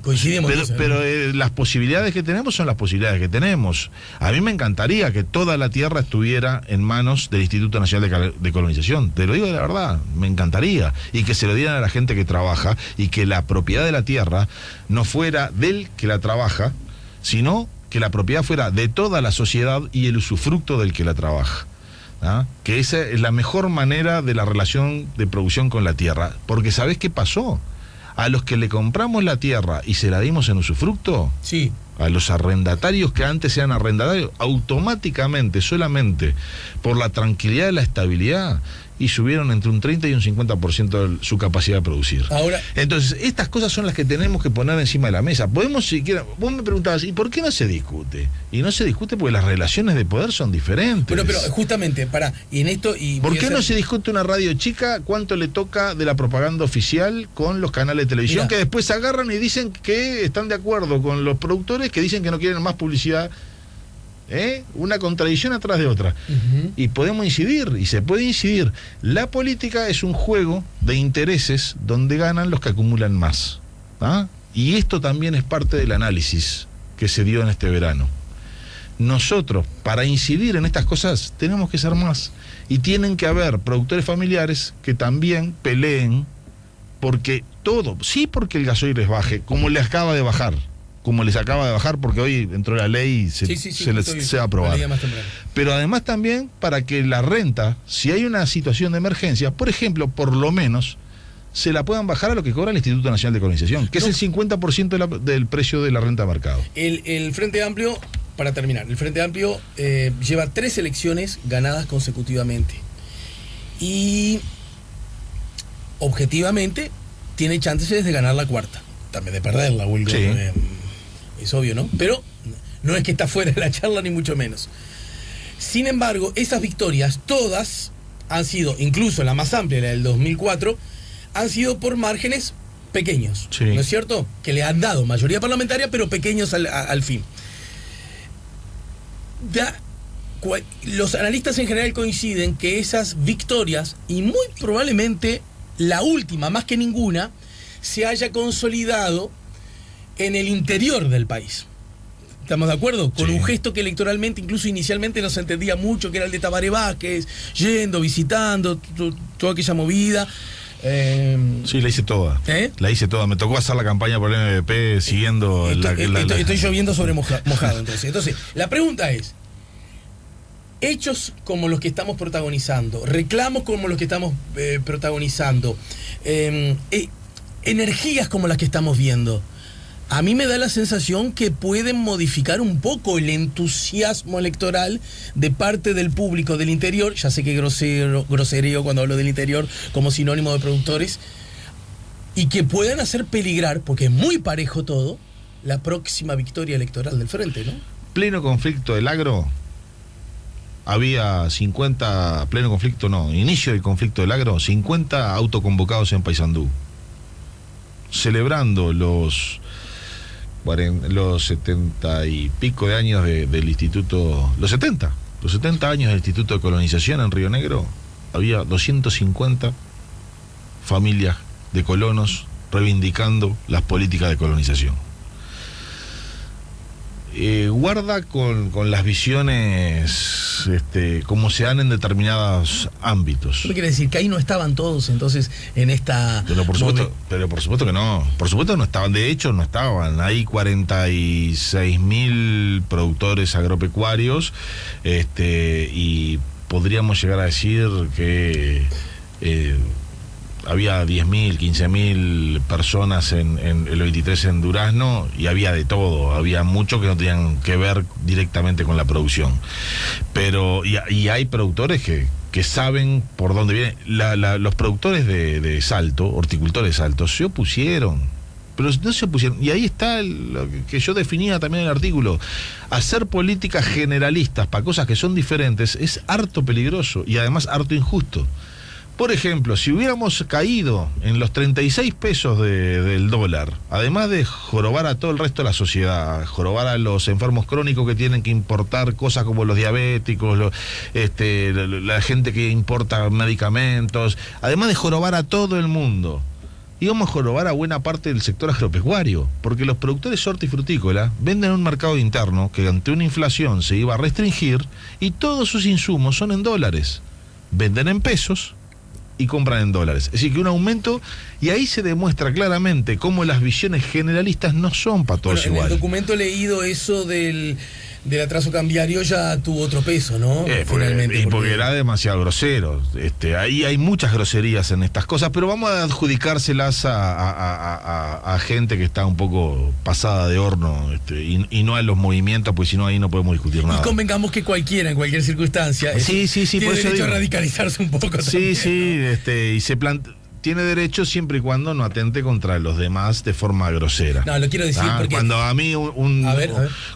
Speaker 1: coincidimos.
Speaker 3: Pero las posibilidades que tenemos son las posibilidades que tenemos. A mí me encantaría que toda la tierra estuviera en manos del Instituto Nacional de Colonización. Te lo digo de la verdad, me encantaría. Y que se lo dieran a la gente que trabaja y que la propiedad de la tierra no fuera del que la trabaja, sino que la propiedad fuera de toda la sociedad y el usufructo del que la trabaja. ¿Ah? Que esa es la mejor manera de la relación de producción con la tierra. Porque ¿sabés qué pasó? A los que le compramos la tierra y se la dimos en usufructo,
Speaker 1: sí,
Speaker 3: a los arrendatarios que antes eran arrendatarios, automáticamente, solamente por la tranquilidad y la estabilidad, y subieron entre un 30 y un 50% su capacidad de producir.
Speaker 1: Ahora,
Speaker 3: entonces, estas cosas son las que tenemos que poner encima de la mesa. Podemos siquiera... Vos me preguntabas, ¿y por qué no se discute? Y no se discute porque las relaciones de poder son diferentes.
Speaker 1: Pero justamente, y en esto...
Speaker 3: ¿Por qué no se discute una radio chica cuánto le toca de la propaganda oficial con los canales de televisión? Mirá, que después se agarran y dicen que están de acuerdo con los productores que dicen que no quieren más publicidad. Una contradicción atrás de otra. Y podemos incidir, y se puede incidir. La política es un juego de intereses donde ganan los que acumulan más. ¿Ah? Y esto también es parte del análisis que se dio en este verano. Nosotros, para incidir en estas cosas, tenemos que ser más. Y tienen que haber productores familiares que también peleen porque porque el gasoil les baje, como les acaba de bajar. Porque hoy entró la ley y se va a aprobar. Pero además también para que la renta, si hay una situación de emergencia, por ejemplo, por lo menos, se la puedan bajar a lo que cobra el Instituto Nacional de Colonización, que es el 50% del precio de la renta de mercado.
Speaker 1: El Frente Amplio, para terminar, el Frente Amplio lleva 3 elecciones ganadas consecutivamente. Y objetivamente tiene chances de ganar la cuarta. También de perderla, Wilco. Sí. Es obvio, ¿no? Pero no es que está fuera de la charla, ni mucho menos. Sin embargo, esas victorias, todas han sido, incluso la más amplia, la del 2004, han sido por márgenes pequeños, sí, ¿no es cierto? Que le han dado mayoría parlamentaria, pero pequeños al fin. Los analistas en general coinciden que esas victorias, y muy probablemente la última, más que ninguna, se haya consolidado en el interior del país. ¿Estamos de acuerdo? Con un gesto que electoralmente, incluso inicialmente, no se entendía mucho, que era el de Tabaré Vázquez, yendo, visitando, toda aquella movida.
Speaker 3: Sí, la hice toda. La hice toda. Me tocó hacer la campaña por el MVP siguiendo
Speaker 1: estoy lloviendo sobre mojado. Entonces, la pregunta es: hechos como los que estamos protagonizando, reclamos como los que estamos protagonizando, energías como las que estamos viendo, a mí me da la sensación que pueden modificar un poco el entusiasmo electoral de parte del público del interior. Ya sé que groserío cuando hablo del interior como sinónimo de productores, y que puedan hacer peligrar, porque es muy parejo todo, la próxima victoria electoral del frente, ¿no?
Speaker 3: Pleno conflicto del agro. Había 50, inicio del conflicto del agro, 50 autoconvocados en Paysandú, celebrando los 70 y pico de años del instituto, los 70 años del Instituto de Colonización en Río Negro. Había 250 familias de colonos reivindicando las políticas de colonización. Guarda con las visiones como se dan en determinados ámbitos.
Speaker 1: ¿Qué quiere decir? Que ahí no estaban todos entonces en esta...
Speaker 3: Pero por supuesto que no. Por supuesto no estaban. De hecho no estaban. Hay 46.000 productores agropecuarios, y podríamos llegar a decir que había 10.000, 15.000 personas en el 23 en Durazno, y había de todo. Había muchos que no tenían que ver directamente con la producción. Pero, y hay productores que saben por dónde viene. Los productores de Salto, horticultores de Salto, se opusieron. Pero no se opusieron. Y ahí está lo que yo definía también en el artículo. Hacer políticas generalistas para cosas que son diferentes es harto peligroso y además harto injusto. Por ejemplo, si hubiéramos caído en los 36 pesos del dólar, además de jorobar a todo el resto de la sociedad, jorobar a los enfermos crónicos que tienen que importar cosas como los diabéticos, la gente que importa medicamentos, además de jorobar a todo el mundo, íbamos a jorobar a buena parte del sector agropecuario, porque los productores hortifrutícola venden en un mercado interno que ante una inflación se iba a restringir y todos sus insumos son en dólares. Venden en pesos y compran en dólares. Es decir, que un aumento, y ahí se demuestra claramente cómo las visiones generalistas no son para todos iguales.
Speaker 1: En el documento leído eso del atraso cambiario ya tuvo otro peso, ¿no?
Speaker 3: Finalmente. Porque era demasiado grosero. Ahí hay muchas groserías en estas cosas, pero vamos a adjudicárselas a gente que está un poco pasada de horno, y no a los movimientos, pues si no ahí no podemos discutir nada.
Speaker 1: Y convengamos que cualquiera, en cualquier circunstancia,
Speaker 3: sí,
Speaker 1: tiene derecho a radicalizarse un poco también.
Speaker 3: Sí, y se plantea... Tiene derecho siempre y cuando no atente contra los demás de forma grosera.
Speaker 1: No, lo quiero decir porque...
Speaker 3: Cuando a mí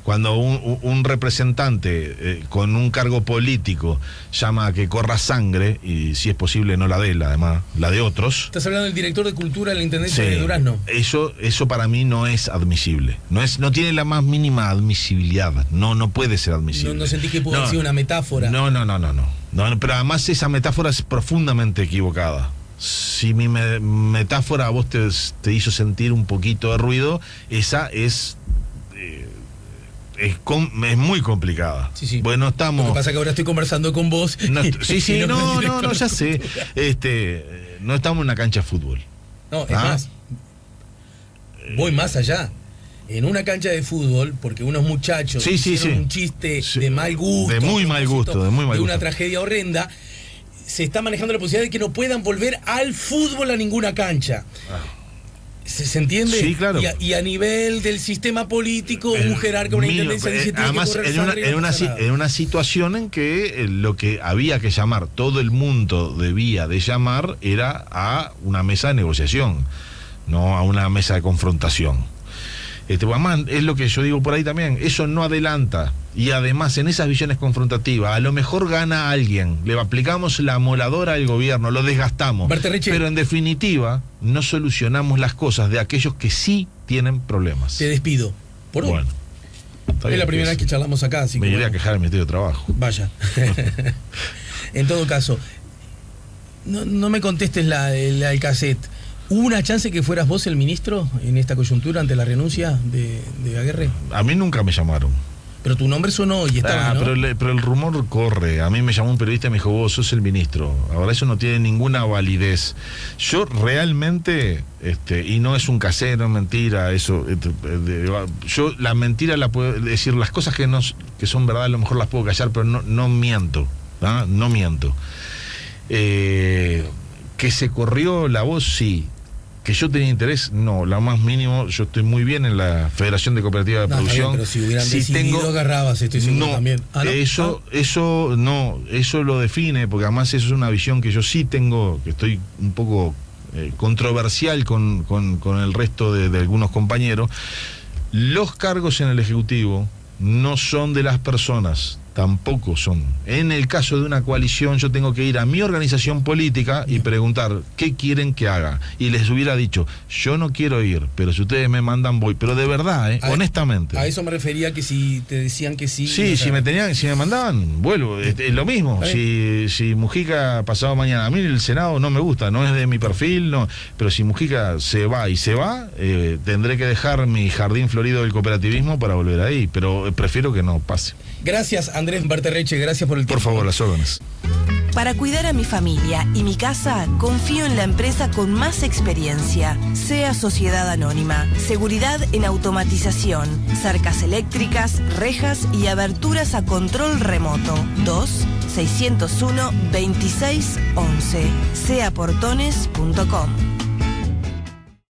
Speaker 3: cuando un representante con un cargo político llama a que corra sangre, y si es posible no la de él, además, la de otros...
Speaker 1: Estás hablando del director de Cultura de la Intendencia de Durazno.
Speaker 3: Eso para mí no es admisible. No tiene la más mínima admisibilidad. No puede ser admisible.
Speaker 1: No sentí que pudo haber sido una metáfora.
Speaker 3: No, pero además esa metáfora es profundamente equivocada. Si mi metáfora a vos te hizo sentir un poquito de ruido, esa es muy complicada.
Speaker 1: Sí.
Speaker 3: Bueno, estamos...
Speaker 1: Lo que pasa es que ahora estoy conversando con vos.
Speaker 3: No, ya sé. No estamos en una cancha de fútbol.
Speaker 1: No, es más. Voy más allá. En una cancha de fútbol, porque unos muchachos hicieron un chiste de mal gusto.
Speaker 3: De muy mal gusto.
Speaker 1: De una tragedia horrenda. Se está manejando la posibilidad de que no puedan volver al fútbol a ninguna cancha. ¿Se entiende?
Speaker 3: Sí, claro.
Speaker 1: Y a nivel del sistema político, un jerarca, una intendencia dice
Speaker 3: además, en una situación en que lo que había que llamar, todo el mundo debía de llamar, era a una mesa de negociación, no a una mesa de confrontación. Además, es lo que yo digo por ahí también, eso no adelanta. Y además, en esas visiones confrontativas, a lo mejor gana alguien, le aplicamos la amoladora al gobierno, lo desgastamos, pero en definitiva no solucionamos las cosas de aquellos que sí tienen problemas.
Speaker 1: Te despido. Por hoy. Es la primera vez que charlamos acá, así
Speaker 3: me iré a quejar en mi de trabajo.
Speaker 1: Vaya. En todo caso, no me contestes el cassette. ¿Hubo una chance que fueras vos el ministro en esta coyuntura ante la renuncia de Aguerre?
Speaker 3: A mí nunca me llamaron.
Speaker 1: Pero tu nombre sonó y estaba, ¿no?
Speaker 3: Pero el rumor corre. A mí me llamó un periodista y me dijo, vos sos el ministro. Ahora eso no tiene ninguna validez. Yo realmente, y no es un casero, mentira, eso. Yo la mentira la puedo decir, las cosas que son verdad a lo mejor las puedo callar, pero no miento. No miento. Que se corrió la voz, sí. Que yo tenía interés, no, lo más mínimo. Yo estoy muy bien en la Federación de Cooperativas de Producción.
Speaker 1: Bien, pero si hubieran decidido, agarrabas, estoy seguro también.
Speaker 3: ¿No? Eso lo define, porque además eso es una visión que yo sí tengo, que estoy un poco controversial con el resto de algunos compañeros. Los cargos en el Ejecutivo no son de las personas, tampoco son. En el caso de una coalición, yo tengo que ir a mi organización política y preguntar qué quieren que haga. Y les hubiera dicho, yo no quiero ir, pero si ustedes me mandan, voy. Pero de verdad, honestamente.
Speaker 1: A eso me refería, que si te decían que sí.
Speaker 3: Sí, si me mandaban, vuelvo. Es lo mismo. Si Mujica pasado mañana, a mí el Senado no me gusta, no es de mi perfil, no. Pero si Mujica se va, tendré que dejar mi jardín florido del cooperativismo para volver ahí. Pero prefiero que no pase.
Speaker 1: Gracias, Andrés Berterreche, gracias por el tiempo.
Speaker 3: Por favor, las órdenes.
Speaker 2: Para cuidar a mi familia y mi casa, confío en la empresa con más experiencia. SEA Sociedad Anónima. Seguridad en automatización. Cercas eléctricas, rejas y aberturas a control remoto. 2-601-2611. seaportones.com